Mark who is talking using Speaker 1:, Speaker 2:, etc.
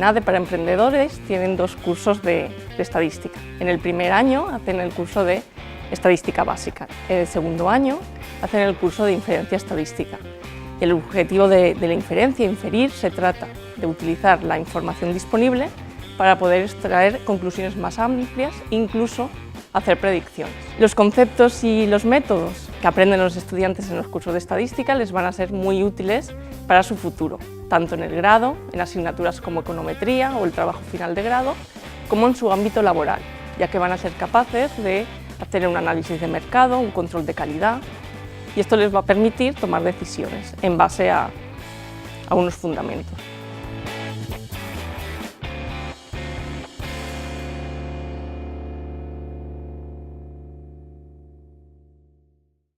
Speaker 1: ENADE para emprendedores tienen 2 cursos de estadística. En el primer año hacen el curso de estadística básica. En el segundo año hacen el curso de inferencia estadística. El objetivo de la inferencia, inferir, se trata de utilizar la información disponible para poder extraer conclusiones más amplias, incluso hacer predicciones. Los conceptos y los métodos que aprenden los estudiantes en los cursos de estadística les van a ser muy útiles para su futuro, tanto en el grado, en asignaturas como econometría o el trabajo final de grado, como en su ámbito laboral, ya que van a ser capaces de hacer un análisis de mercado, un control de calidad, y esto les va a permitir tomar decisiones en base a unos fundamentos.